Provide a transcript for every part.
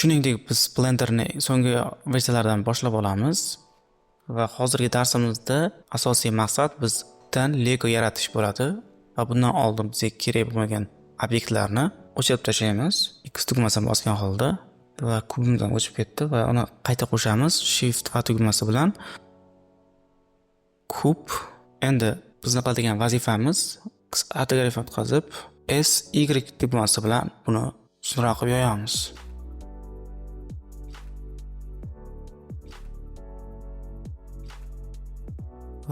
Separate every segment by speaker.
Speaker 1: Shuningdek, biz Blenderni so'nggi versiyalardan boshlab olamiz va hozirgi darsimizda asosiy maqsad bizdan Lego yaratish bo'ladi va bundan oldin bizga kerak bo'lmagan obyektlarni o'chirib tashlaymiz. X tugmasini bosgan holda va kubimizdan o'chib ketdi va uni qayta qo'shamiz Shift A tugmasi bilan. Kub endi bizni qiladigan vazifamiz ortografiyani o'tkazib S Y tugmasi bilan buni uzunroq qilib yoyamiz.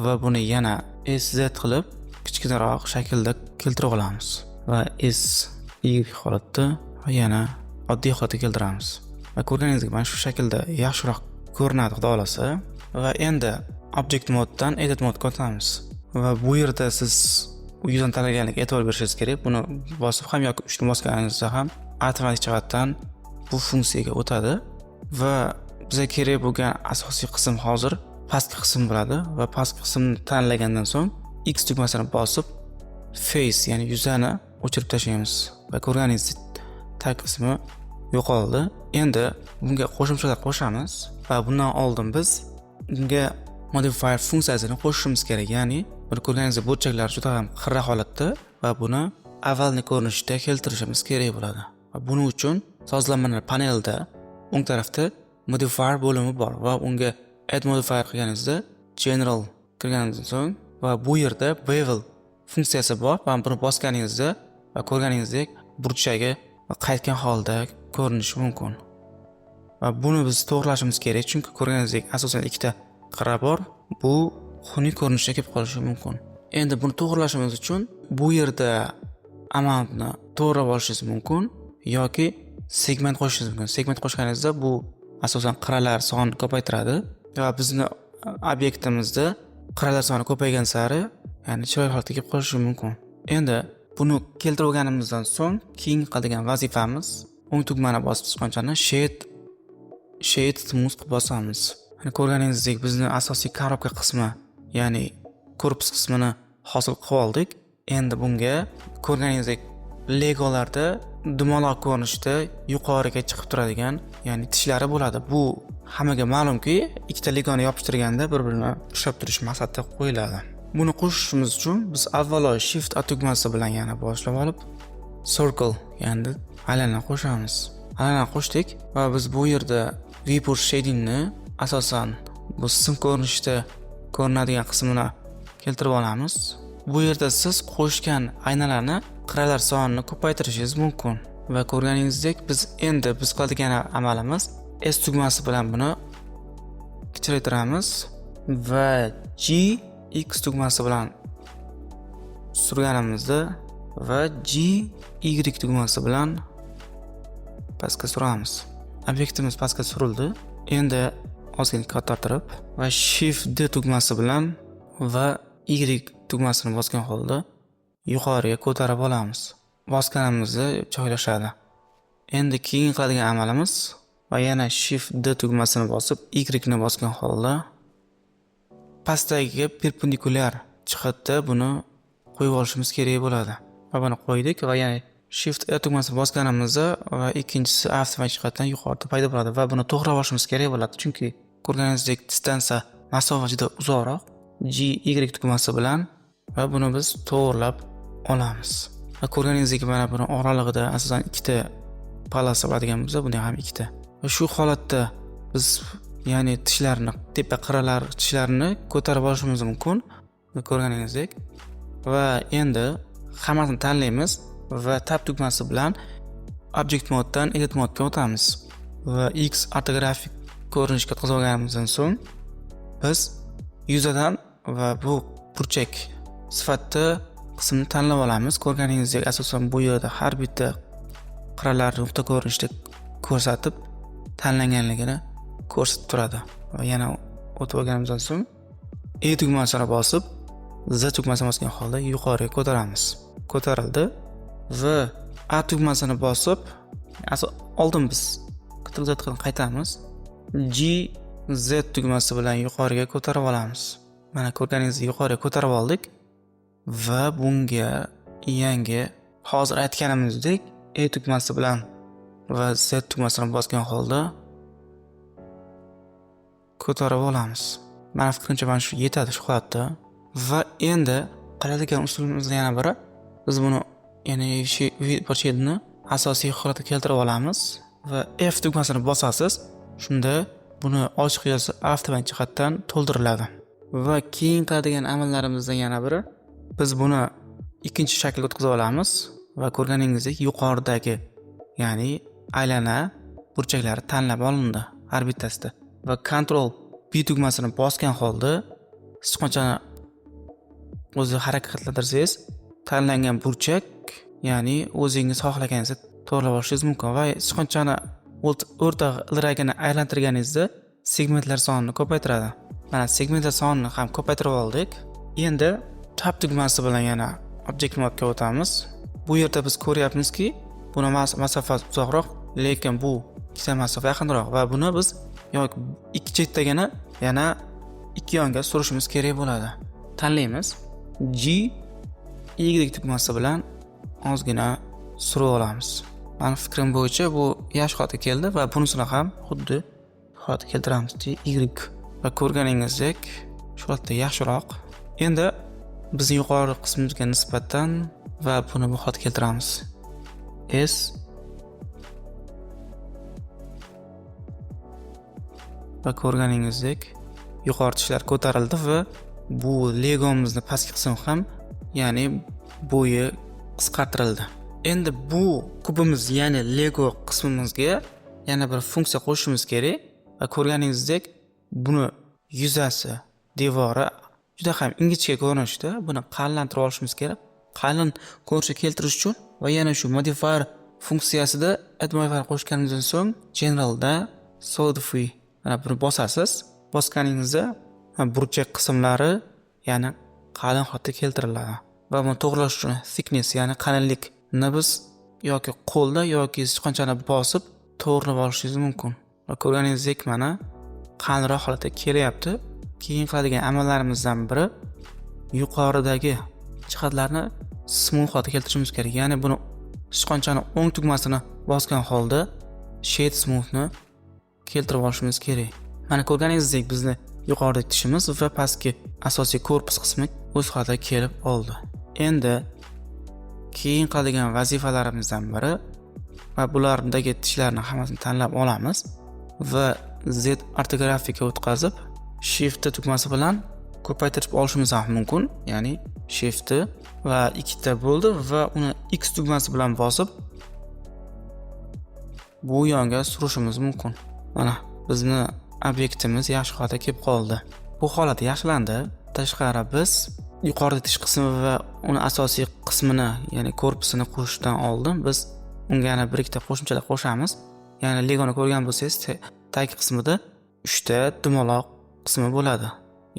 Speaker 1: Va buni yana SZ qilib kichkinaroq shaklda keltirib olamiz va SY holatda va yana oddiy holatga keltiramiz. Va ko'rganingizdek mana shu shaklda yaxshiroq ko'rinadi xudo xolasa. Va endi Object modedan Edit modega o'tamiz. Va bu yerda siz yuzdan tanlaganlikka e'tibor berishingiz kerak. Buni bosib ham yoki uchni bosganingizda ham avtomatik jihatdan bu funksiyaga o'tadi va bizga kerak bo'lgan asosiy qism hozir pastki qism bo'ladi va pastki qismni tanlagandan so'ng X tugmasini bosib face ya'ni yuzani o'chirib tashlaymiz va ko'rganingizdek tag qismi yo'qoldi. Endi bunga qo'shimchalar qo'shamiz va bundan oldin biz bunga modifier funksiyasini qo'shishimiz kerak. Ya'ni buni ko'rganingizdek burchaklar juda ham xira holatda va buni avvalgi ko'rinishda keltirishimiz kerak bo'ladi. Va buning uchun sozlanmalar panelida o'ng tarafda modifier bo'limi bor va unga add modifier qilganingizda general kirganingizdan so'ng va bu yerda bevel funksiyasi bor va buni bosganingizda va ko'rganingizdek burchagi qaytgan holda ko'rinishi mumkin. Va buni biz to'g'rilashimiz kerak, chunki ko'rganingizdek asosan ikkita qira bor. Bu xunuk ko'rinishga kelib qolishi mumkin. Endi buni to'g'rilashimiz uchun bu yerda amountni to'g'rilab olishingiz mumkin yoki segment qo'shishingiz mumkin. Segment qo'shganingizda bu asosan qiralar sonini ko'paytiradi va bizni obyektimizda qiralar soni ko'paygan sari ya'ni chiroyli holatga kelib qolishi mumkin. Endi buni keltirib olganimizdan so'ng keyingi qiladigan vazifamiz o'ng tugmani bosib chiqqanchani shade smooth qilib bosamiz. Ko'rganingizdek bizni asosiy korobka qismi ya'ni korpus qismini hosil qilib oldik. Endi bunga ko'rganingizdek Legolarda dumaloq ko'rinishda yuqoriga chiqib turadigan ya'ni tishlari bo'ladi. Bu hammaga ma'lumki, ikkita Legoni yopishtirganda bir-birini ushlab turish maqsadida qo'yiladi. Buni qo'shishimiz uchun biz avvalo Shift A tugmasi bilan yana boshlab olib circle ya'ni aylana qo'shamiz. Aylana qo'shdik va biz bu yerda viewport shadingni asosan bu sim ko'rinishda ko'rinadigan qismini keltirib olamiz. Bu yerda siz qo'shgan aynalarni qiralar sonini ko'paytirishingiz mumkin. Va ko'rganingizdek biz qiladigan amalimiz S tugmasi bilan buni kichiktiramiz va G X tugmasi bilan surganimizda va G Y tugmasi bilan pastga suramiz. Obyektimiz pastga surildi. Endi ozgina kattaroq va Shift D tugmasi bilan va Y tugmasini bosgan holda yuqoriga ko'tarib olamiz. Bosganimizda joylashadi. Endi keyin qiladigan amalimiz va yana Shift D tugmasini bosib Y ni bosgan holda pastdagiga perpendikulyar jihatda buni qo'yib olishimiz kerak bo'ladi. Va buni qo'ydik va yana Shift E tugmasini bosganimizda va ikkinchisi avtomatik jihatdan yuqorida paydo bo'ladi va buni to'g'rilab olishimiz kerak bo'ladi, chunki ko'rganingizdek distansiya masofa juda uzoqroq. G Y tugmasi bilan va buni biz to'g'rilab olamiz. Va ko'rganingizdek mana buni oralig'ida asosan ikkita palasa bo'ladigan bo'lsa, bunda ham ikkita. Va shu holatda biz ya'ni tishlarni, tepa qiralar tishlarini ko'tarib olishimiz mumkin. Ko'rganingizdek. Va endi hammasini tanlaymiz va tab tugmasi bilan Object modedan Edit modega o'tamiz. Va X ortografik ko'rinishga o'tkazib olganimizdan so'ng biz yuzadan va bu burchak sifatida qismni tanlab olamiz. Ko'rganingizdek asosan bu yerda har bitta qiralar nuqta ko'rinishda ko'rsatib tanlanganligini ko'rsatib turadi. Va yana o'tib olganimizdan so'ng E tugmasini bosib Z tugmasini bosgan holda yuqoriga ko'taramiz. Ko'tarildi va A tugmasini bosib oldin biz qitilgan qaytamiz. G Z tugmasi bilan yuqoriga ko'tarib olamiz. Mana ko'rganingizdek yuqoriga ko'tarib oldik va bunga yangi hozir aytganimizdek E tugmasi bilan va Z tugmasini bosgan holda ko'tarib olamiz. Mana fikrimcha mana shu yetadi shu holatda. Va endi qiladigan usulimiz yana biri, biz buni ya'ni sheyni asosiy holatga keltirib olamiz va F tugmasini bosasiz. Shunda buni ochiq yo'si avtomatik jihatdan to'ldiriladi. Va keyin qiladigan amallarimizdan yana biri, biz buni ikkinchi shaklga o'tkazib olamiz va ko'rganingizdek yuqoridagi, ya'ni aylana burchaklari tanlab olindi har bittasida. Va Ctrl B tugmasini bosgan holda sichqonchani o'zi harakatlantirsangiz, tanlangan burchak, ya'ni o'zingiz xohlaganingizda to'g'rilab olishingiz mumkin va sichqonchani o'rta ilragini aylantirganingizda segmentlar sonini ko'paytiradi. Mana segmentlar sonini ham ko'paytirib oldik. Endi tab tugmasi bilan yana Object Mode'ga o'tamiz. Bu yerda biz ko'ryapmizki, buni masofa uzoqroq, lekin bu ikkita masofa yaqinroq va buni biz yoki ikki chetdagina yana ikki yonga surishimiz kerak bo'ladi. Tanlaymiz. G Y tugmasi bilan ozgina surib olamiz. Meni fikrim bo'yicha bu yaxshi holatga keldi va bunisini ham xuddi holatga keltiramiz. Y va ko'rganingizdek shu holatda yaxshiroq. Endi biz yuqori qismimizga nisbatan va buni bu holatga keltiramiz. S va ko'rganingizdek yuqori tishlar ko'tarildi va bu legomizni pastki qismi ham, ya'ni bo'yi qisqartirildi. Endi bu kubimiz, ya'ni Lego qismimizga yana bir funksiya qo'shishimiz kerak va ko'rganingizdek buni yuzasi, devori juda ham ingichka ko'rinishda. Buni qalinlantirib olishimiz kerak. Qalin ko'rinishga keltirish uchun va yana shu modifier funksiyasida add modifier qo'shganimizdan so'ng generalda solidify mana buni bosasiz. Bosganingizda burchak qismlari ya'ni qalin holatga keltiriladi. Va buni to'g'rilash uchun thickness, ya'ni qalinlikni biz yoki qo'lda yoki sichqonchani bosib to'g'rilab olishingiz mumkin. Va ko'rganingizdek mana qalinroq holatga kelyapti. Keyin qiladigan amallarimizdan biri yuqoridagi jihatlarni smooth holatga keltirishimiz kerak. Ya'ni buni sichqonchani o'ng tugmasini bosgan holda shade smoothni keltirib olishimiz kerak. Mana ko'rganingizdek bizni yuqoridagi tishimiz va pastki asosiy korpus qismi o'z holatiga kelib oldi. Endi keyin qiladigan vazifalarimizdan biri va bulardagi tishlarni hammasini tanlab olamiz va Z ortografiga o'tkazib Shift tugmasi bilan ko'paytirib olishimiz ham mumkin. Ya'ni Shift va ikkita bo'ldi va uni X tugmasi bilan bosib bu yonga surishimiz mumkin. Mana bizni obyektimiz yaxshi holatga kelib qoldi. Bu holat yaxshilandi. Tashqari biz yuqorida tish qismi va uni asosiy qismini, ya'ni korpusini qo'shishdan oldin biz unga yana bir ikkita qo'shimchalar qo'shamiz. Ya'ni Legoni ko'rgan bo'lsangiz, tagi qismida 3 ta dumaloq qismi bo'ladi.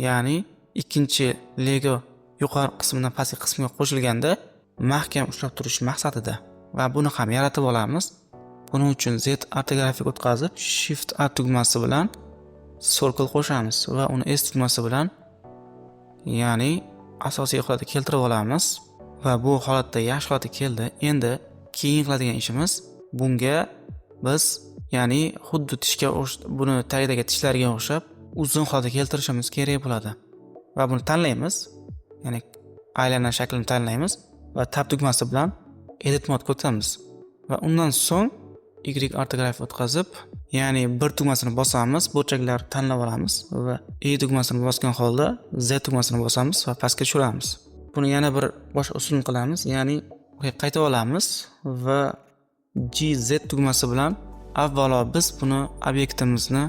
Speaker 1: Ya'ni ikkinchi Lego yuqori qismidan pastki qismga qo'shilganda mahkam ushlab turish maqsadida va buni ham yaratib olamiz. Buning uchun Z ortografiga o'tkazib Shift A tugmasi bilan circle qo'shamiz va uni S tugmasi bilan, ya'ni asosiy holatga keltirib olamiz va bu holatda yaxshi holatga keldi. Endi keyin qiladigan ishimiz bunga biz, ya'ni xuddi tishga buni tagidagi tishlarga o'xshab uzun holatga keltirishimiz kerak bo'ladi. Va buni tanlaymiz. Ya'ni aylana shaklini tanlaymiz va tab tugmasi bilan edit modga o'tamiz. Va undan so'ng Y ortografiga o'tkazib, ya'ni bir tugmasini bosamiz, burchaklarni tanlab olamiz va E tugmasini bosgan holda Z tugmasini bosamiz va pastga tushiramiz. Buni yana bir boshqa usul qilamiz, ya'ni qaytib olamiz va GZ tugmasi bilan avvalo biz buni obyektimizni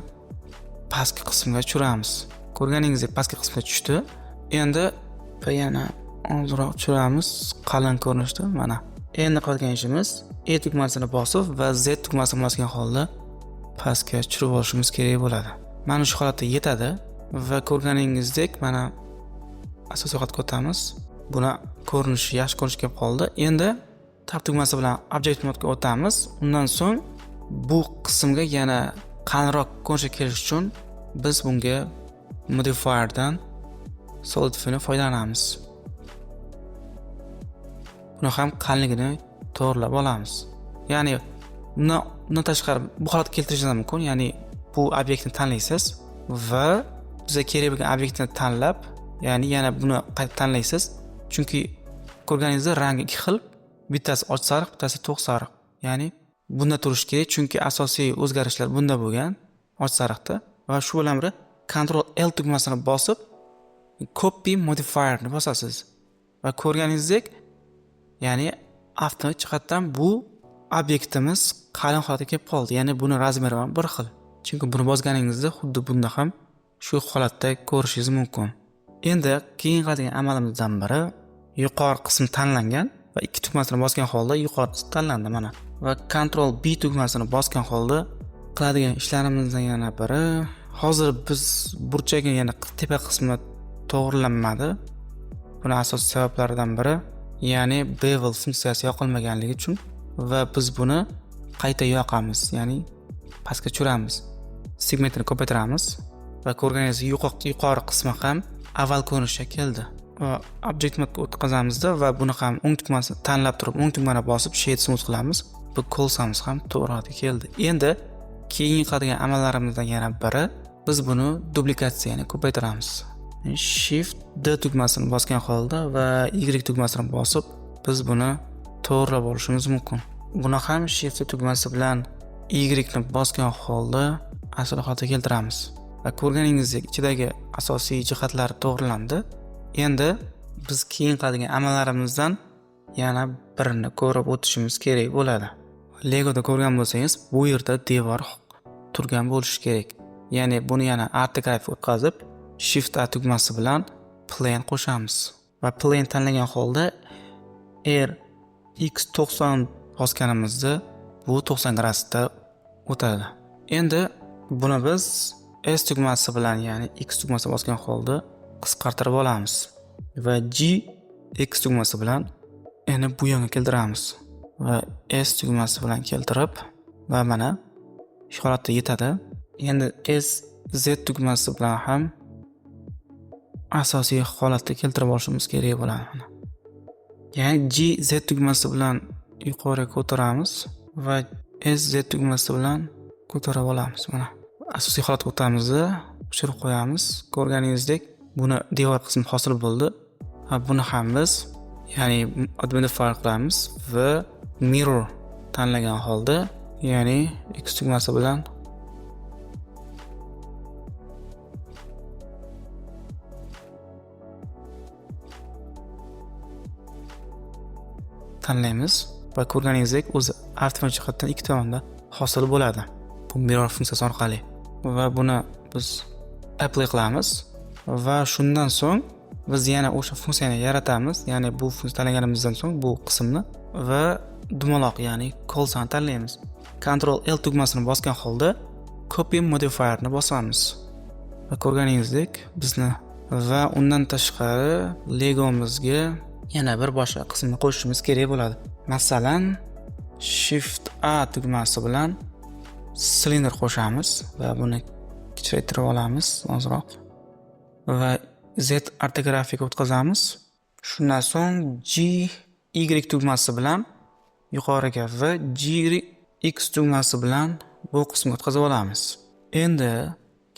Speaker 1: pastki qismga tushiramiz. Ko'rganingizdek pastki qismga tushdi. Endi yana ozroq tushiramiz qalin ko'rinishda. Mana endi qolgan ishimiz E tugmasini bosib va Z tugmasini bosgan holda pastga tushirib olishimiz kerak bo'ladi. Mana shu holatda yetadi va ko'rganingizdek mana asosiy holatga o'tamiz. Buni ko'rinishi yaxshi ko'rinish kelib qoldi. Endi tab tugmasi bilan Object Mode'ga o'tamiz. Undan so'ng bu qismga yana qalinroq ko'rinishga kelish uchun biz bunga modifierdan solidify'ni foydalanamiz. Buni ham qalinligini to'g'rilab olamiz. Ya'ni bundan bundan tashqari bu holatga keltirishingiz mumkin. Ya'ni bu obyektni tanlaysiz va bizga kerak bo'lgan obyektni tanlab, ya'ni yana buni qayta tanlaysiz. Chunki ko'rganingizda rangi ikki xil. Bittasi och sariq, bittasi to'q sariq. Ya'ni bunda turish kerak, chunki asosiy o'zgarishlar bunda bo'lgan, och sariqda. Va shu bilan birga Ctrl L tugmasini bosib copy modifier ni bosasiz. Va ko'rganingizdek, ya'ni avtomatik jihatdan bu obyektimiz qalin holatga kelib qoldi. Ya'ni buni razmeri ham bir xil. Chunki buni bosganingizda xuddi bunda ham shu holatda ko'rishingiz mumkin. Endi keyin qiladigan amalimizdan biri yuqori qism tanlangan va ikki tugmasini bosgan holda yuqori qism tanlandi mana. Va Ctrl B tugmasini bosgan holda qiladigan ishlarimizdan yana biri, hozir biz burchakning yana tepa qismi to'g'rilanmadi. Buni asosiy sabablaridan biri, ya'ni bevel funksiyasi yoqilmaganligi uchun va biz buni qayta yoqamiz, ya'ni pastga tushiramiz. Segmentini ko'paytiramiz va ko'rganingizdek yuqori qismi ham avval ko'rinishga keldi. Va Object Mode o'tkazamizda va buni ham o'ng tugmasini tanlab turib, o'ng tugmani bosib Shade Smooth qilamiz. Bu ko'rsamiz ham to'g'ri keldi. Endi keyin qiladigan amallarimizdan yana biri, biz buni duplikatsiyani ko'paytiramiz. Shift D tugmasini bosgan holda va Y tugmasini bosib biz buni to'g'rilab olishimiz mumkin. Buni ham Shift tugmasi bilan Y ni bosgan holda asl holatga keltiramiz. Va ko'rganingizdek ichidagi asosiy jihatlar to'g'rilandi. Endi biz keyin qiladigan amallarimizdan yana birini ko'rib o'tishimiz kerak bo'ladi. Legoda ko'rgan bo'lsangiz, bu yerda devor turgan bo'lishi kerak. Ya'ni buni yana ortografik o'tkazib, Shift A tugmasi bilan plane qo'shamiz. Va plane tanlagan holda RX90 bosganimizda bu 90 gradusda o'tadi. Endi buni biz S tugmasi bilan, ya'ni X tugmasi bosgan holda qisqartirib olamiz va X tugmasi bilan yana bu yoqqa keltiramiz va S tugmasi bilan keltirib va mana shu holatda yetadi. Endi Z tugmasi bilan ham asosiy holatga keltirib olishimiz kerak bo'ladi. Ya'ni Z tugmasi bilan yuqoriga ko'taramiz va Z tugmasi bilan ko'tarib olamiz. Mana asosiy holatga o'tamizda tushirib qo'yamiz. Ko'rganingizdek, buni devor qismi hosil bo'ldi. Va buni ham biz, ya'ni modifier qilamiz va mirror tanlagan holda, ya'ni X tugmasi bilan tanlaymiz va ko'rganingizdek o'zi avtomatik jihatdan ikki tomonda hosil bo'ladi. Bu mirror funksiyasi orqali. Va buni biz apply qilamiz va shundan so'ng biz yana o'sha funksiyani yaratamiz. Ya'ni bu funksiya tanlaganimizdan so'ng bu qismni va dumaloq, ya'ni calls'ni tanlaymiz. Ctrl L tugmasini bosgan holda copy modifier ni bosamiz. Va ko'rganingizdek bizni va undan tashqari Legomizga yana bir boshqa qismni qo'shishimiz kerak bo'ladi. Masalan, Shift A tugmasi bilan silindr qo'shamiz va buni kichiktirib olamiz ozroq. Va Z ortografika o'tkazamiz. Shundan so'ng Y tugmasi bilan yuqoriga va X tugmasi bilan bu qismga o'tkazib olamiz. Endi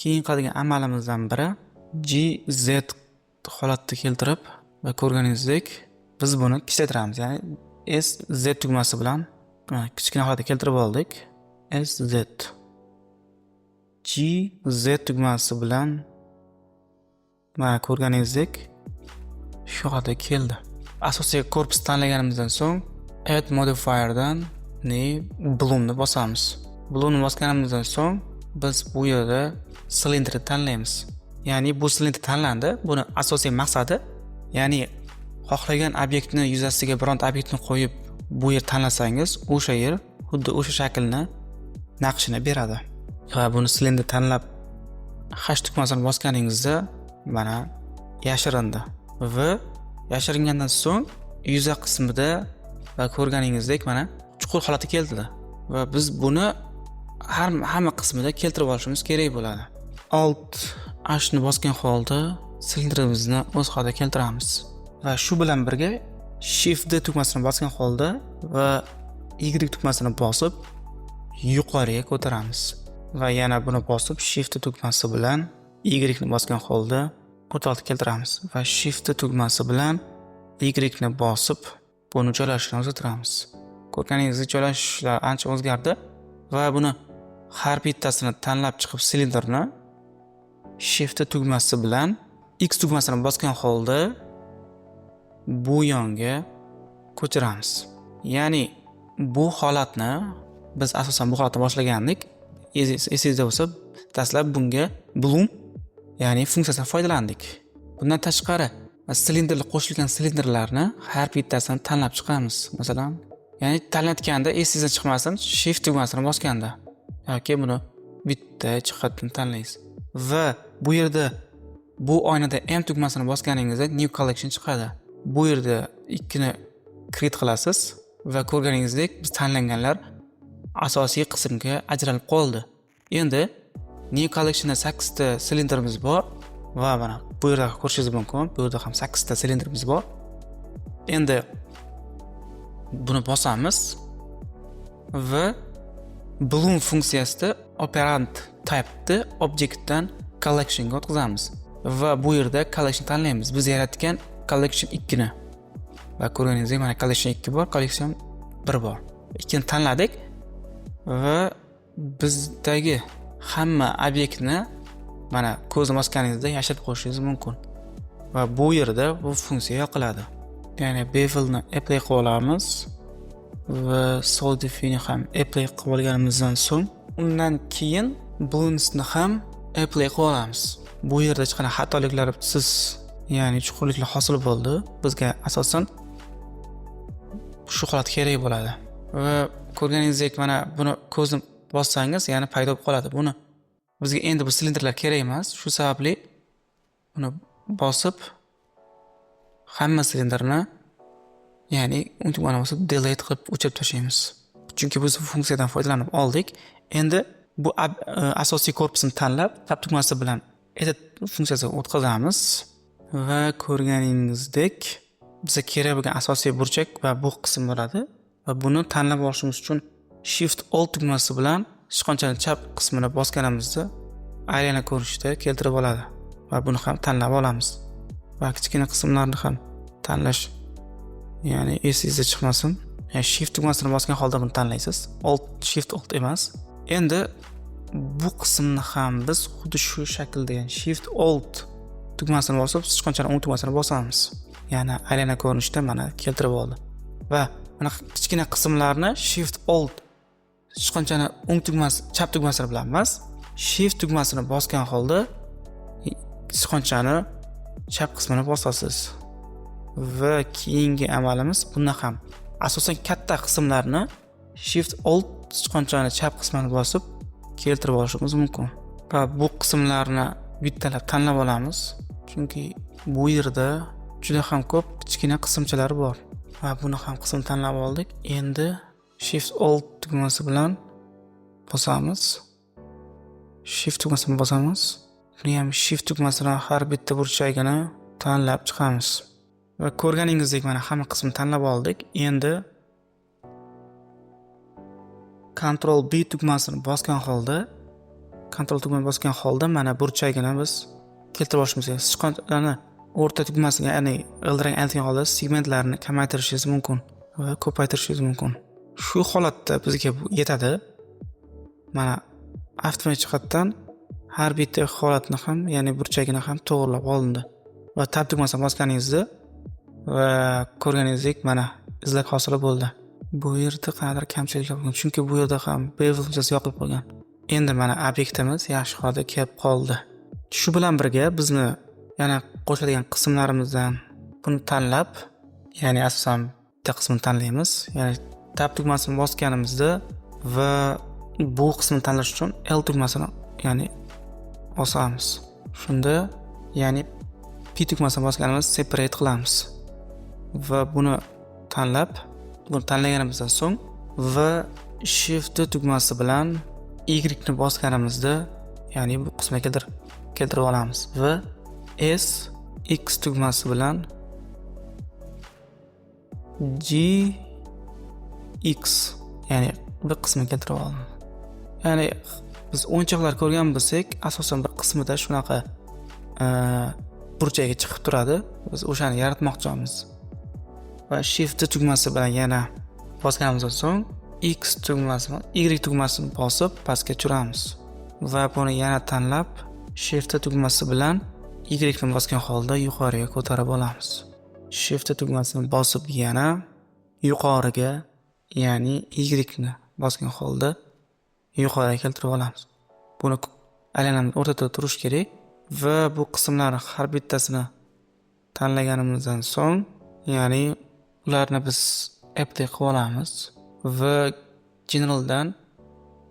Speaker 1: keyin qiladigan amalimizdan biri Z holatga keltirib va ko'rganingizdek biz buni kichiktiramiz. Ya'ni Z tugmasi bilan kichkina holatga keltirib oldik. Z tugmasi bilan mana ko'rganingizdek shu holatga keldi. Asosiy korpus tanlaganimizdan so'ng add modifierdan bloomni bosamiz. Bloomni bosganimizdan so'ng biz bu yerda silindrni tanlaymiz. Ya'ni bu silindr tanlandi. Buni asosiy maqsadi, ya'ni xohlagan obyektni yuzasiga bironta obyektni qo'yib bu yer tanlasangiz, o'sha yer xuddi o'sha shaklni naqshini beradi. Va buni silindr tanlab H tugmasini bosganingizda mana yashirindi. Va yashiringandan so'ng yuza qismida va ko'rganingizdek mana chuqur holatga keldi. Va biz buni hamma qismida keltirib olishimiz kerak bo'ladi. Alt H ni bosgan holda silindrimizni o'z holatiga keltiramiz. Va shu bilan birga Shift D tugmasini bosgan holda va Y tugmasini bosib yuqoriga ko'taramiz va yana buni bosib shift tugmasi bilan y ni bosgan holda o'rtoqlik keltiramiz va shift tugmasi bilan y ni bosib buni joylashishni o'zgartiramiz. Ko'rganingizdek joylashishlar ancha o'zgardi va buni har bittasini tanlab chiqib silindrni shift tugmasi bilan x tugmasini bosgan holda bu yonga ko'chiramiz. Ya'ni bu holatni biz asosan bu holatni boshlagandik. Esingizda bo'lsa, dastlab bunga bloom ya'ni funksiyasidan foydalandik. Bundan tashqari silindrlar qo'shilgan silindrlarni har bittasini tanlab chiqamiz. Masalan, ya'ni tanlatganda esingizdan chiqmasin, shift tugmasini bosganda yoki buni bitta jihatdan tanlaysiz. Va bu yerda bu oynada M tugmasini bosganingizda new collection chiqadi. Bu yerda ikkini create qilasiz va ko'rganingizdek biz tanlanganlar asosiy qismga ajralib qoldi. Endi new collectionda 8 ta silindrimiz bor va mana bu yerda ko'rishingiz mumkin. Bu yerda ham 8 ta silindrimiz bor. Endi buni bosamiz va bloom funksiyasida operand type'ni objektdan collectionga o'tkazamiz va bu yerda collection tanlaymiz. Biz yaratgan collection 2 ni va ko'rganingizdek mana collection 2 bor, collection 1 bor. Ikkini tanladik va bizdagi hamma obyektni mana ko'zni bosganingizda yashirib qo'yishingiz mumkin. Va bu yerda bu funksiya yoqiladi. Ya'ni bevelni apply qilib olamiz va solid define ham apply qilib olganimizdan so'ng undan keyin bonusni ham apply qilib olamiz. Bu yerda hech qanday xatoliklar siz ya'ni chuqurliklar hosil bo'ldi. Bizga asosan shu holat kerak bo'ladi. Va ko'rganingizdek mana buni ko'zni bossangiz yana paydo bo'lib qoladi. Buni bizga endi bu silindrlar kerak emas. Shu sababli buni bosib hamma silindrni ya'ni unutmani bosib delete qilib o'chirib tashlaymiz. Chunki biz bu funksiyadan foydalanib oldik. Endi bu asosiy korpusni tanlab tab tugmasi bilan edit funksiyasiga o'tkazamiz va ko'rganingizdek bizga kerak bo'lgan asosiy burchak va bu qism bo'ladi va buni tanlab olishimiz uchun shift alt tugmasi bilan sichqonchaning chap qismini bosganimizda aylana ko'rinishda keltirib oladi va buni ham tanlab olamiz. Va kichkina qismlarni ham tanlash ya'ni esingizda chiqmasin. Ya'ni shift tugmasini bosgan holda buni tanlaysiz. Alt shift alt emas. Endi bu qismni ham biz xuddi shu shaklda ya'ni shift alt tugmasini bosib sichqonchaning o'ng tugmasini bosamiz. Ya'ni aylana ko'rinishda mana keltirib oldi. Va mana kichkina qismlarni shift alt sichqonchaning o'ng tugmasi chap tugmasi bilan emas, shift tugmasini bosgan holda sichqonchaning chap qismini bosasiz. Va keyingi amalimiz bunda ham asosan katta qismlarni shift alt sichqonchaning chap qismini bosib keltirib olishimiz mumkin. Va bu qismlarni bittalab tanlab olamiz. Chunki bu yerda juda ham ko'p kichkina qismchalar bor. Va buni ham qism tanlab oldik. Endi shift alt tugmasi bilan bosamiz. Shift tugmasini bosamiz. Buni ham shift tugmasidan har bitta burchagini tanlab chiqamiz. Va ko'rganingizdek mana hamma qismni tanlab oldik. Endi Ctrl B tugmasini bosgan holda mana burchagini biz keltirib olishimiz kerak. Sichqonchani o'rta tugmasiga ya'ni ildirak aytgan holda segmentlarni kamaytirishingiz mumkin va ko'paytirishingiz mumkin. Shu holatda bizga bu yetadi. Mana avtomatik jihatdan har bitta holatni ham, ya'ni burchagini ham to'g'rilab olindi. Va tab tugmasini bosganingizda va ko'rganingizdek mana izlak hosil bo'ldi. Bu yerda qanaqadir kamchiliklar bo'lgan, chunki bu yerda ham bevel funksiyasi yoqilib qolgan. Endi mana obyektimiz yaxshi holda kelib qoldi. Shu bilan birga bizni yana qo'shiladigan qismlarimizdan buni tanlab, ya'ni asosan bitta qismini tanlaymiz. Ya'ni tab tugmasini bosganimizda va bu qismni tanlash uchun L tugmasini ya'ni bosamiz. Shunda ya'ni P tugmasini bosganimizda separate qilamiz. Va buni tanlaganimizdan so'ng va shift tugmasi bilan Y ni bosganimizda ya'ni bu qismga keltirib olamiz va S X tugmasi bilan G X ya'ni bir qismga keltirib olamiz. Ya'ni biz o'yinchoqlar ko'rgan bo'lsak, asosan bir qismida shunaqa burchaga chiqib turadi. Biz o'shani yaratmoqchimiz. Va Shift tugmasi bilan yana bosganimizdan so'ng X tugmasi bilan Y tugmasini bosib pastga tushiramiz. Va buni yana tanlab Shift tugmasi bilan Y ni bosgan holda yuqoriga ko'tarib olamiz. Shift tugmasini bosib yana yuqoriga, ya'ni Y ni bosgan holda yuqoriga keltirib olamiz. Buni aylanamiz o'rtada turish kerak va bu qismlarning har bittasini tanlaganimizdan so'ng, ya'ni ularni biz apply qilib olamiz va generaldan,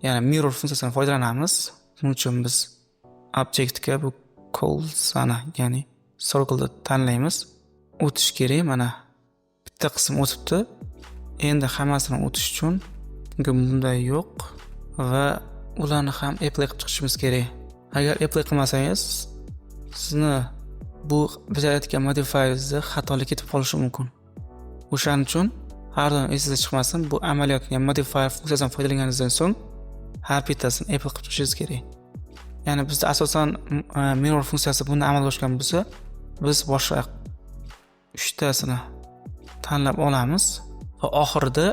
Speaker 1: ya'ni mirror funksiyasidan foydalanamiz. Buning uchun biz objektga bu colsani, ya'ni circle tanlaymiz. O'tish kerak, mana bitta qism o'tibdi. Endi hammasini o'tish uchun bunday yo'q va ularni ham apply qilib chiqishimiz kerak. Agar apply qilmasangiz, sizni bu bajarayotgan modifieringizda xatolik ketib qolishi mumkin. O'shaning uchun har doim esingizdan chiqmasin, bu amaliyotni modifier funksiyasidan foydalanganingizdan so'ng har bittasini apply qilib chiqishingiz kerak. Ya'ni bizda asosan mirror funksiyasi bunda amalga oshgan bo'lsa, biz boshqa 3 tasini tanlab olamiz va oxirida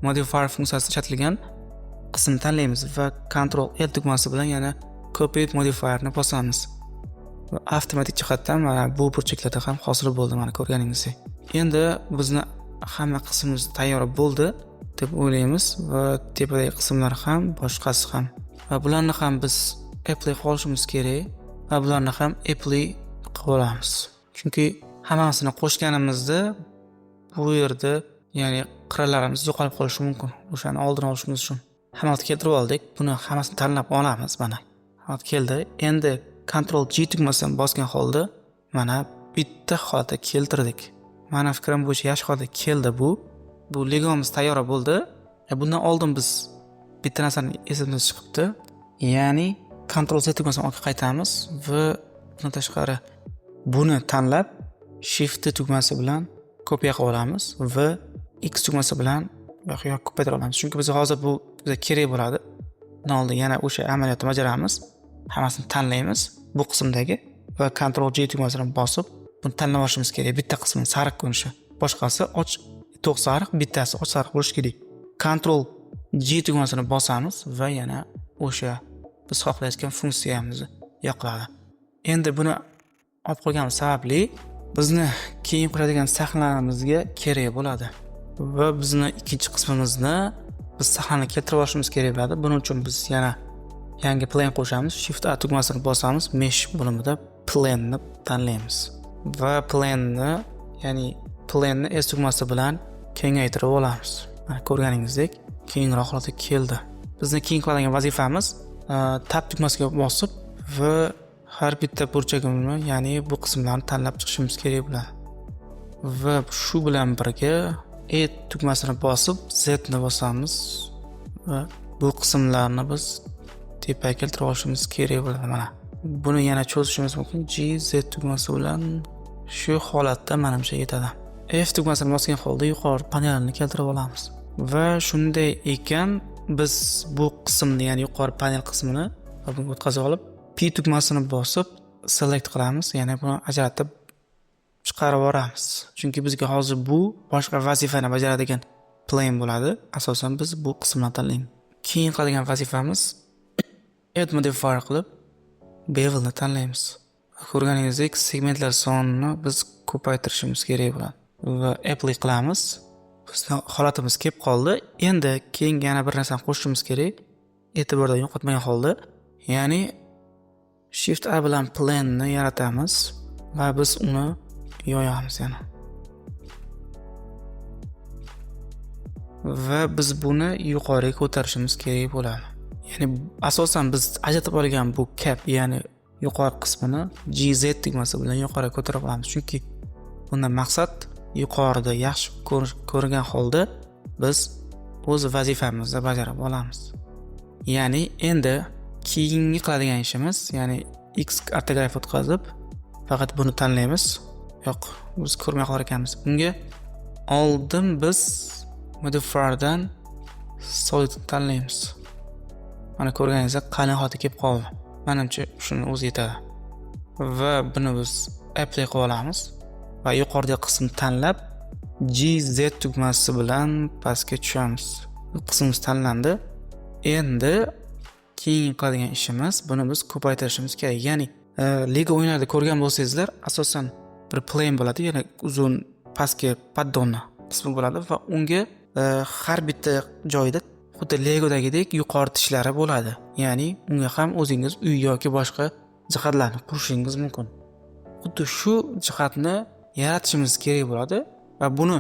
Speaker 1: modifier funksiyasi ishlatilgan qismni tanlaymiz va Ctrl L tugmasi bilan yana copy modifierni bosamiz. Va avtomatik jihatdan mana bu burchaklarda ham hosil bo'ldi, mana ko'rganingizdek. Endi bizni hamma qismimiz tayyor bo'ldi deb o'ylaymiz va tepadagi qismlar ham, boshqasi ham. Va bularni ham biz apply qilib olishimiz kerak va bularni ham apply qilib olamiz. Chunki hammasini qo'shganimizda bu yerda, ya'ni qirralarimiz yo'qolib qolishi mumkin. O'shani oldini olishimiz uchun hammasini keltirib oldik. Buni hammasini tanlab olamiz, mana. Hammasi keldi. Endi Ctrl G tugmasini bosgan holda mana bitta holatga keltirdik. Mana fikrim bo'yicha yaxshi holatga keldi bu. Bu Legomiz tayyor bo'ldi. Bundan oldin biz bitta narsani esimizdan chiqibdi. Ya'ni Ctrl Z tugmasini orqaga qaytamiz va bundan tashqari buni tanlab Shift tugmasi bilan kopiya qilib olamiz va X tugmasi bilan yo'q ko'paytira olamiz. Chunki biz hozir bu bizga kerak bo'ladi. Bundan oldin yana o'sha amaliyotni bajaramiz. Hammasini tanlaymiz bu qismdagi va Ctrl G tugmasini bosib buni tanlab olishimiz kerak. Bitta qismini sariq ko'rinishi, boshqasi to'q sariq, bittasi och sariq bo'lishi kerak. Ctrl G tugmasini bosamiz va yana o'sha biz xohlayotgan funksiyamizni yoqiladi. Endi buni olib qo'yganimiz sababli bizni keyin qiladigan sahnalamizga kerak bo'ladi va bizni ikkinchi qismimizni biz sahnani keltirib olishimiz kerak bo'ladi. Buning uchun biz yana yangi plane qo'shamiz. Shift A tugmasini bosamiz, mesh bo'limida plane'ni tanlaymiz va plane'ni, ya'ni plane'ni S tugmasi bilan kengaytirib olamiz. Mana ko'rganingizdek, kengroq holatga keldi. Bizni keyin qiladigan vazifamiz tab tugmasiga bosib va har bitta burchagimni, ya'ni bu qismlarni tanlab chiqishimiz kerak bo'ladi. Va shu bilan birga E tugmasini bosib Z ni bosamiz va bu qismlarni biz tepaga keltirib olishimiz kerak bo'ladi. Mana buni yana cho'zishimiz mumkin. G Z tugmasi bilan shu holatda menimcha yetadi. F tugmasini bosgan holda yuqori panelni keltirib olamiz. Va shunday ekan biz bu qismni, ya'ni yuqori panel qismini bunga o'tkazib olib P tugmasini bosib select qilamiz, ya'ni buni ajratib chiqarib yuboramiz. Chunki bizga hozir bu boshqa vazifani bajaradigan plane bo'ladi. Asosan biz bu qismni tanlaymiz. Keyin qiladigan vazifamiz add modifier qilib bevelni tanlaymiz. Ko'rganingizdek, segmentlar sonini biz ko'paytirishimiz kerak bo'ladi va apply qilamiz. Bizning holatimiz kelib qoldi. Endi keyin yana bir narsani qo'shishimiz kerak. E'tibordan yo'qotmagan holda, ya'ni Shift A bilan plane'ni yaratamiz va biz uni yoyamiz yana. Va biz buni yuqoriga ko'tarishimiz kerak bo'ladi. Ya'ni asosan biz ajratib olgan bu cap, ya'ni yuqori qismini GZ tugmasi bilan yuqoriga ko'tarib olamiz. Chunki bundan maqsad yuqorida yaxshi ko'rgan holda biz o'z vazifamizni bajarib olamiz. Ya'ni endi keyingi qiladigan ishimiz, ya'ni X ortograf o'tkazib faqat buni tanlaymiz. Yo'q, biz ko'rmay qolar ekanmiz. Bunga oldin biz modifierdan solid tanlaymiz. Mana ko'rganingizdek qalin holda kelib qoldi. Menimcha shuni o'zi yetadi. Va buni biz apply qilib olamiz va yuqoridagi qismni tanlab GZ tugmasi bilan pastga tushamiz. Bu qismimiz tanlandi. Endi keyin qiladigan ishimiz buni biz ko'paytirishimiz kerak. Ya'ni Lego o'yinlarida ko'rgan bo'lsangizlar, asosan bir plane bo'ladi, ya'ni uzun pastki paddonni qismi bo'ladi va unga har bitta joyda xuddi Legodagidek yuqori tishlari bo'ladi. Ya'ni unga ham o'zingiz uy yoki boshqa jihatlarni qurishingiz mumkin. Xuddi shu jihatni yaratishimiz kerak bo'ladi va buni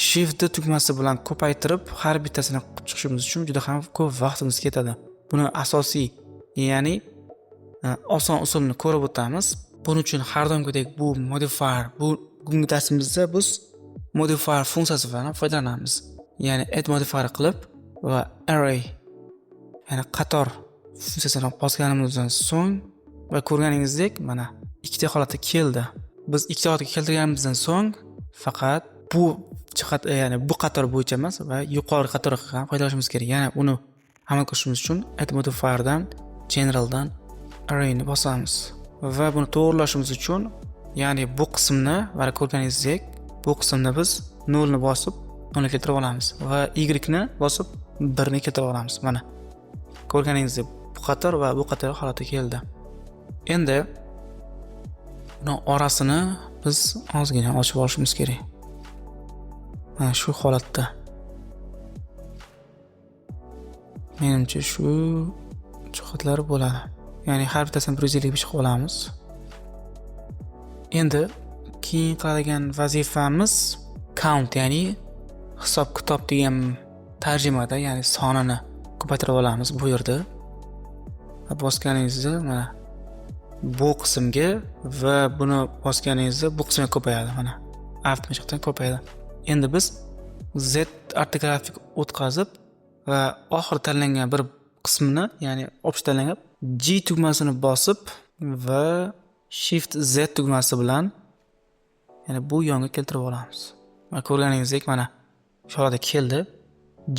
Speaker 1: Shift tugmasi bilan ko'paytirib har bittasini qilib chiqishimiz uchun juda ham ko'p vaqtimiz ketadi. Buni asosiy, ya'ni oson usulni ko'rib o'tamiz. Buning uchun har doimgidek bu modifier, bugungi darsimizda biz modifier funksiyasi bilan foydalanamiz. Ya'ni add modifier qilib va array, ya'ni qator funksiyasini bosganimizdan so'ng va ko'rganingizdek mana ikkita holatga keldi. Biz ikkita holatga keltirganimizdan so'ng faqat bu jihat, ya'ni bu qator bo'yicha emas va yuqori qatorga ham foydalanishimiz kerak. Ya'ni uni amalga oshirishimiz uchun add modifierdan generaldan arrayni bosamiz va buni to'g'rilashimiz uchun, ya'ni bu qismni va ko'rganingizdek bu qismni biz 0 ni bosib 0 ni keltirib olamiz va y ni bosib 1 ni keltirib olamiz. Mana ko'rganingizdek bu qator va bu qator holatga keldi. Endi buni orasini biz ozgina ochib olishimiz kerak. Mana shu holatda. Menimcha shu jihatlari bo'ladi. Ya'ni har bittasini 150 qilib olamiz. Endi keyin qiladigan vazifamiz count, ya'ni hisob-kitob degan tarjimada, ya'ni sonini ko'paytirib olamiz bu yerda. Va bosganingizda mana bu qismga va buni bosganingizda bu qismga ko'payadi. Mana avtomatikdan ko'payadi. Endi biz Z ortografik o'tkazib va oxir tanlangan bir qismini, ya'ni общий tanlangan G tugmasini bosib va Shift Z tugmasi bilan ya'ni bu yonga keltirib olamiz. Va ko'rganingizdek mana shu holatga keldi.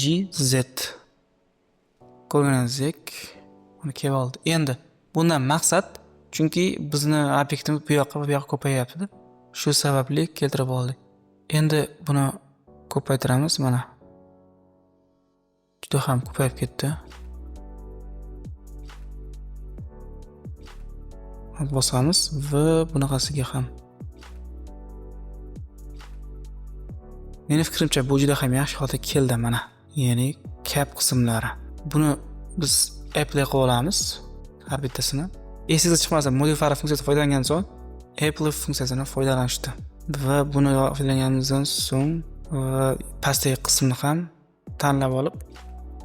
Speaker 1: G Z. Ko'rganingizdek mana kelib oldi. Endi bundan maqsad, chunki bizni obyektimiz bu yoqqa va bu yoqqa ko'payyapti. Shu sababli keltirib oldik. Endi buni ko'paytiramiz. Mana juda ham ko'payib ketdi. Bosamiz va bunaqasiga ham. Meni fikrimcha bu juda ham yaxshi holatga keldi mana. Ya'ni cap qismlari. Buni biz apply qilib olamiz har bittasini. Esingizga chiqmasa, modifier funksiyasidan foydalangan so'ng apply funksiyasidan foydalanishdi. Va buni foydalanganimizdan so'ng pastdagi qismni ham tanlab olib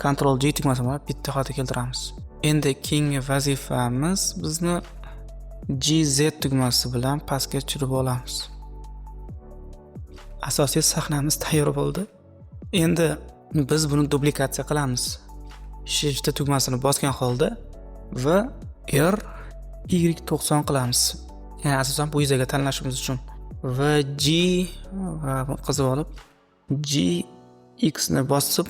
Speaker 1: Ctrl G tugmasi bilan bitta holatga keltiramiz. Endi keyingi vazifamiz bizni GZ tugmasi bilan pastga tushirib olamiz. Asosiy sahnamiz tayyor bo'ldi. Endi biz buni duplikatsiya qilamiz. Shift tugmasini bosgan holda va Y90 qilamiz. Ya'ni asosan bu yuzaga tanlashimiz uchun. Va G va qizib olib GX ni bosib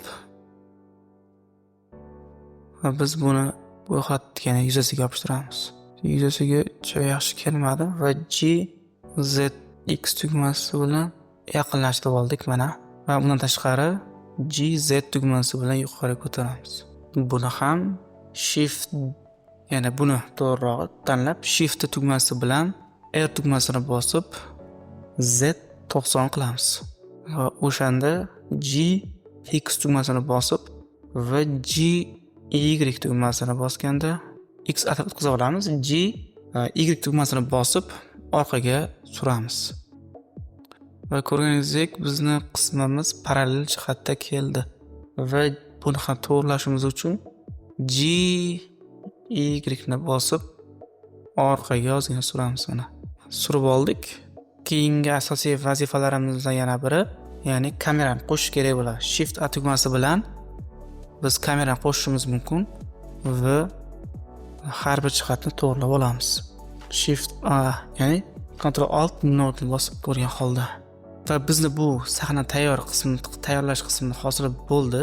Speaker 1: va biz buni bu xatga yuzasiga yopishtiramiz. Yuzasiga yaxshi kelmadi va GZX tugmasi bilan yaqinlashtirib oldik mana. Va bundan tashqari GZ tugmasi bilan yuqoriga ko'taramiz. Buni ham Shift, ya'ni buni to'g'rirog'i tanlab Shift tugmasi bilan R tugmasini bosib Z90 qilamiz. Va o'shanda GX tugmasini bosib va GY tugmasini bosganda X atrofga o'tkazib olamiz. Y tugmasini bosib orqaga suramiz. Va ko'rganingizdek bizni qismimiz parallel jihatda keldi. Va buni ham to'g'rilashimiz uchun Y ni bosib orqaga ozgina suramiz mana. Surib oldik. Keyingi asosiy vazifalarimizdan yana biri, ya'ni kamerani qo'shish kerak bo'ladi. Shift A tugmasi bilan biz kamerani qo'shishimiz mumkin va har bir jihatni to'g'rilab olamiz. Shift A, ya'ni Ctrl Alt nodni bosib ko'rgan holda. Va bizni bu sahna tayyorlash qismini hosili bo'ldi.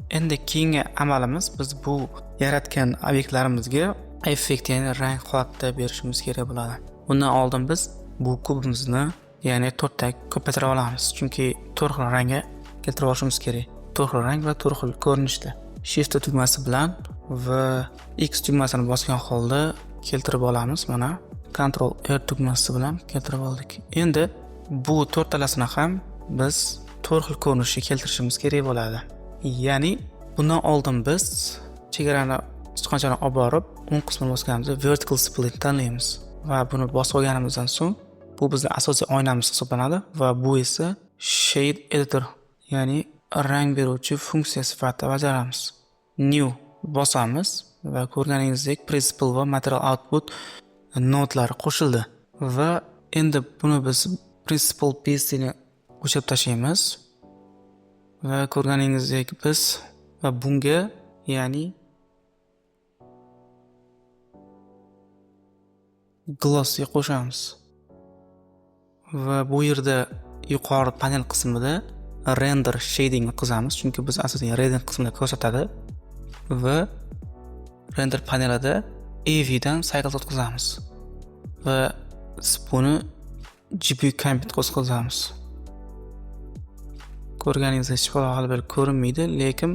Speaker 1: Endi keyingi amalimiz biz bu yaratgan obyektlarimizga effekt, ya'ni rang holatda berishimiz kerak bo'ladi. Bundan oldin biz bu kubimizni, ya'ni 4 ta ko'paytira olamiz, chunki 4 xil rangga keltirib olishimiz kerak. 4 xil rang va 4 xil ko'rinishda. Shift tugmasi bilan va X tugmasini bosgan holda keltirib olamiz. Mana Ctrl R tugmasi bilan keltirib oldik. Endi bu 4 talasini ham biz 4 xil ko'rinishga keltirishimiz kerak bo'ladi. Ya'ni bundan oldin biz chegarani sichqonchani olib borib, o'ng qismini bosganimizda vertical split tanlaymiz va buni bosib olganimizdan so'ng bu bizning asosiy oynamiz hisoblanadi va bu esa shade editor, ya'ni rang beruvchi funksiya sifatida bajaramiz. New bosamiz va ko'rganingizdek principal va material output nodlari qo'shildi va endi buni biz principal pastini o'chirib tashlaymiz va ko'rganingizdek biz va bunga, ya'ni glossga qo'shamiz va bu yerda yuqori panel qismida render shading qilamiz, chunki biz asosan render qismida ko'rsatadi va render panelida AV dan cycle o'tkazamiz va buni GPU compute qo'shamiz. Ko'rganingizdek hech qanday ko'rinmaydi, lekin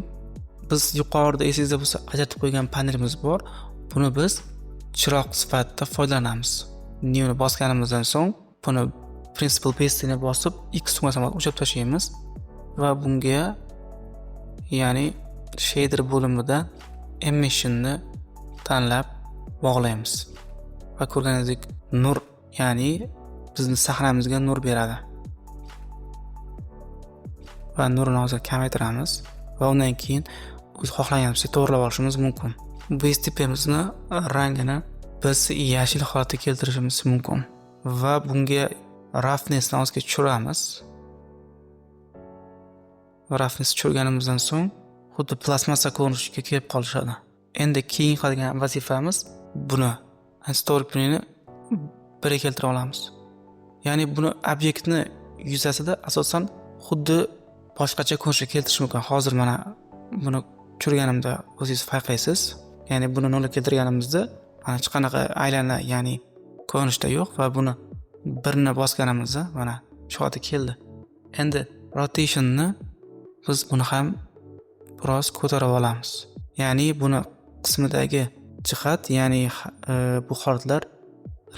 Speaker 1: biz yuqorida esingizda bo'lsa ajratib qo'ygan panelimiz bor. Buni biz chiroq sifatida foydalanamiz. Newni bosganimizdan so'ng buni principal pastini bosib X tugmasini o'chirib tashlaymiz va bunga, ya'ni shader bo'limidan emissionni tanlab bog'laymiz va ko'rganingizdek nur, ya'ni bizni sahnamizga nur beradi. Va nurni hozir kamaytiramiz va undan keyin o'z xohlaganimizcha to'g'rilab olishimiz mumkin. Bu tipimizni rangini biz yashil holatga keltirishimiz mumkin va bunga roughnessni ozga tushiramiz. Va roughness tushirganimizdan so'ng xuddi plastmassa ko'rinishiga kelib qolishadi. Endi keyin qiladigan vazifamiz buni story pointni birga keltira olamiz. Ya'ni buni obyektni yuzasida asosan xuddi boshqacha ko'rinishga keltirish mumkin. Hozir mana buni tushirganimda o'zingiz payqaysiz. Ya'ni buni nolga keltirganimizda mana hech qanaqa aylana, ya'ni ko'rinishda yo'q va buni birini bosganimizda mana shu holatga keldi. Endi rotationni biz buni ham biroz ko'tarib olamiz. Ya'ni buni qismidagi jihat, ya'ni bu holatlar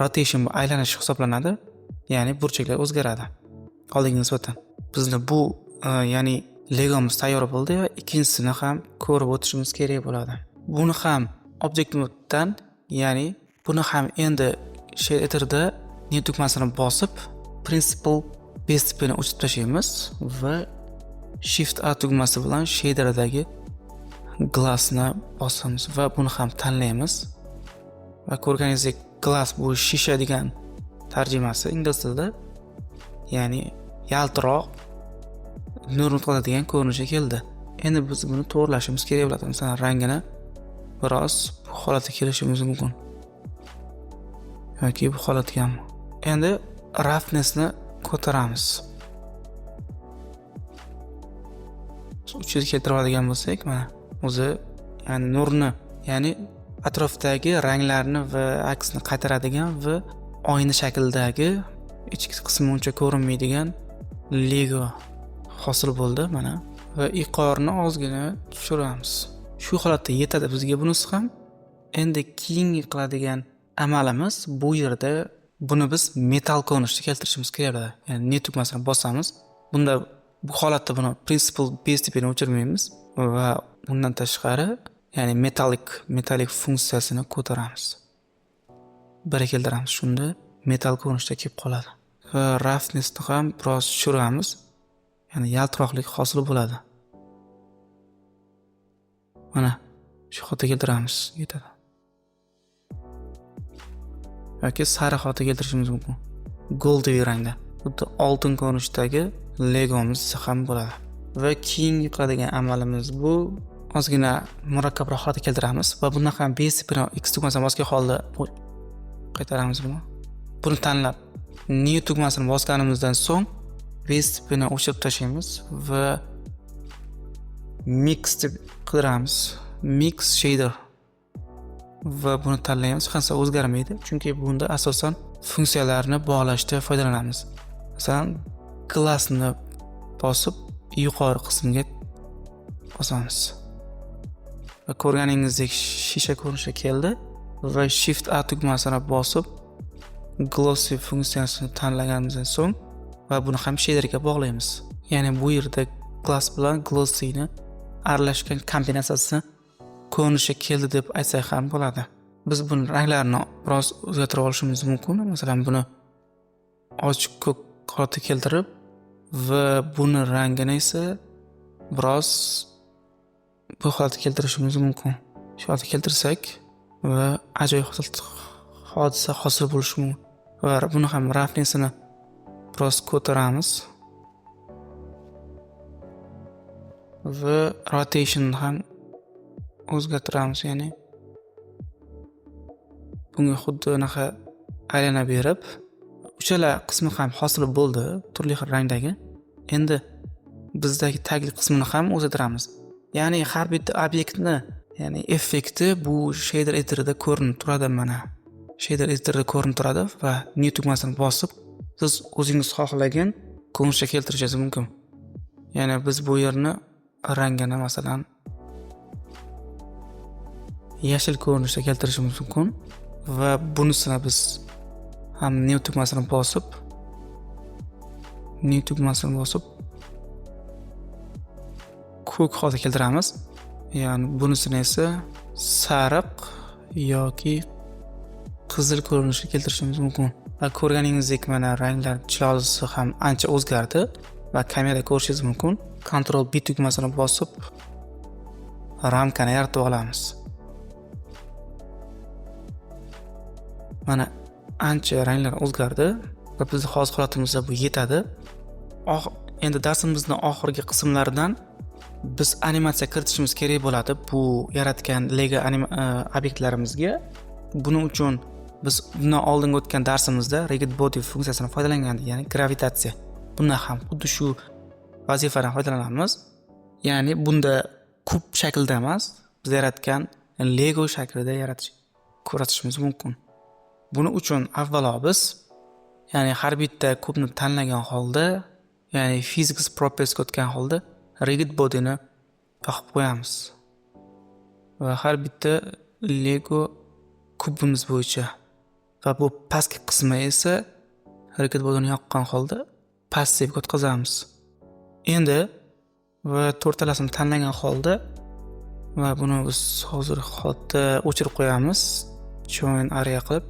Speaker 1: rotation aylanish hisoblanadi. Ya'ni burchaklar o'zgaradi oldingi nisbatan. Bizni bu ya'ni legomiz tayyor bo'ldi va ikkinchisini ham ko'rib o'tishimiz kerak bo'ladi. Buni ham object modedan, ya'ni buni ham endi shade editorda new tugmasini bosib principal base tipini o'chirib tashlaymiz va shift A tugmasi bilan shaderdagi glassni bosamiz va buni ham tanlaymiz va ko'rganingizdek glass bu shisha degan tarjimasi ingliz tilida, ya'ni yaltiroq nurni o'tkazadigan ko'rinishga keldi. Endi biz buni to'g'rilashimiz kerak bo'ladi. Masalan, rangini biroz bu holatga kelishimiz mumkin yoki bu holatga ham. Endi roughnessni ko'taramiz. 300 keltirib oladigan bo'lsak, mana o'zi, ya'ni nurni, ya'ni atrofdagi ranglarni va aksni qaytaradigan va oyna shaklidagi ichki qismi uncha ko'rinmaydigan Lego hosil bo'ldi mana va iqorni ozgina tushiramiz. Shu holatda yetadi bizga bunisi ham. Endi keyingi qiladigan amalimiz bu yerda buni biz metal ko'rinishga keltirishimiz kerak bo'ladi. Ya'ni new tugmasini bosamiz. Bunda bu holatda buni principal base tipini o'chirmaymiz va bundan tashqari, ya'ni metallic funksiyasini ko'taramiz. Birga keltiramiz. Shunda metal ko'rinishda kelib qoladi. Va roughnessni ham biroz tushiramiz. Ya'ni yaltiroqlik hosil bo'ladi. Mana shu holatga keltiramiz, yetadi. Yoki sariq holatga keltirishimiz mumkin. Golden rangda. Xuddi oltin ko'rinishdagi legomiz ham bo'ladi. Va keyingi qiladigan amalimiz bu ozgina murakkabroq holatga keltiramiz va bundan ham base tipini X tugmasini bosgan holda qaytaramiz buni. Buni tanlab new tugmasini bosganimizdan so'ng base tipini o'chirib tashlaymiz va mix deb qidiramiz. Mix shader va buni tanlaymiz. Hech narsa o'zgarmaydi, chunki bunda asosan funksiyalarni bog'lashda foydalanamiz. Masalan, glassni bosib yuqori qismiga bosamiz. Va ko'rganingizdek shisha ko'rinishga keldi va Shift A tugmasini bosib glossy funksiyasini tanlaganimizdan so'ng va buni ham shaderga bog'laymiz. Ya'ni bu yerda glass bilan glossyni aralashgan kombinatsiyasi ko'rinishga keldi deb aytsak ham bo'ladi. Biz buni ranglarini biroz o'zgartirib olishimiz mumkin. Masalan, buni ochiq ko'k holatga keltirib va buni rangini esa biroz bu holatga keltirishimiz mumkin. Shu holatga keltirsak va ajoyib hodisa hosil bo'lishi mumkin. Va buni ham roughness-ini biroz ko'taramiz. Va rotation ham o'zgartiramiz, ya'ni bunga xuddi unaqa aylana berib, uchala qismi ham hosil bo'ldi, turli xil rangdagi. Endi bizdagi taglik qismini ham o'zgartiramiz. Ya'ni har bitta obyektni, ya'ni effekti bu shader editorida ko'rinib turadi mana. Shader editorida ko'rinib turadi va new tugmasini bosib, siz o'zingiz xohlagan ko'rinishga keltirishingiz mumkin. Ya'ni biz bu yerni rangini masalan yashil ko'rinishga keltirishimiz mumkin va bunisini biz ham new tugmasini bosib ko'k holatga keltiramiz. Ya'ni bunisini esa sariq yoki qizil ko'rinishga keltirishimiz mumkin. Va ko'rganingizdek mana ranglar chiroyisi ham ancha o'zgardi va kamerada ko'rishingiz mumkin. Ctrl B tugmasini bosib ramkani yaratib olamiz. Mana ancha ranglar o'zgardi va bizning hozir holatimizda bu yetadi. Endi darsimizning oxirgi qismlaridan biz animatsiya kiritishimiz kerak bo'ladi bu yaratgan Lego obyektlarimizga. Buning uchun biz bundan oldingi o'tgan darsimizda rigid body funksiyasidan foydalangandik, ya'ni gravitatsiya. Bundan ham xuddi shu vazifadan foydalanamiz. Ya'ni bunda kub shaklda emas, biz yaratgan Lego shaklida ko'rsatishimiz mumkin. Buning uchun avvalo biz ya'ni har bitta kubni tanlagan holda, ya'ni physics properties o'tgan holda rigid bodyni yoqib qo'yamiz. Va har bitta Lego kubimiz bo'yicha va bu pastki qismi esa rigid bodyni yoqqan holda passivga o'tkazamiz. Endi va to'rtalasini tanlagan holda va buni biz hozir holatda o'chirib qo'yamiz. Join area qilib,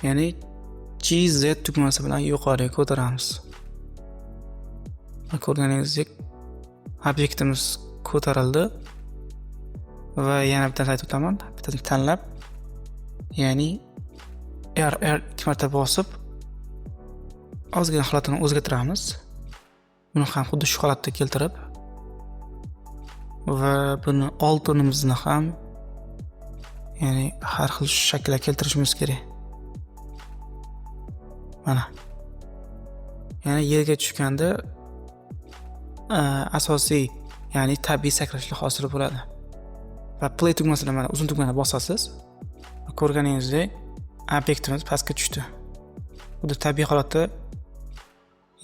Speaker 1: ya'ni GZ tugmasi bilan yuqoriga ko'taramiz. Va ko'rganingizdek obyektimiz ko'tarildi va yana bitta aytib o'taman. Bittasini tanlab, ya'ni R 2 marta bosib ozgina holatini o'zgartiramiz. Buni ham xuddi shu holatga keltirib va buni oltinimizni ham ya'ni har xil shaklga keltirishimiz kerak. Mana. Ya'ni yerga tushganda asosiy, ya'ni tabiiy sakrashlar hosil bo'ladi. Va play tugmasini mana uzun tugmani bosasiz. Ko'rganingizdek obyektimiz pastga tushdi. Bunda tabiiy holatda,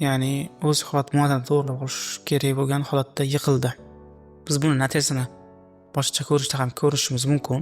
Speaker 1: ya'ni o'z holat muammosini to'g'rilab olish kerak bo'lgan holatda yiqildi. Biz buni natijasini boshqacha ko'rishda ham ko'rishimiz mumkin.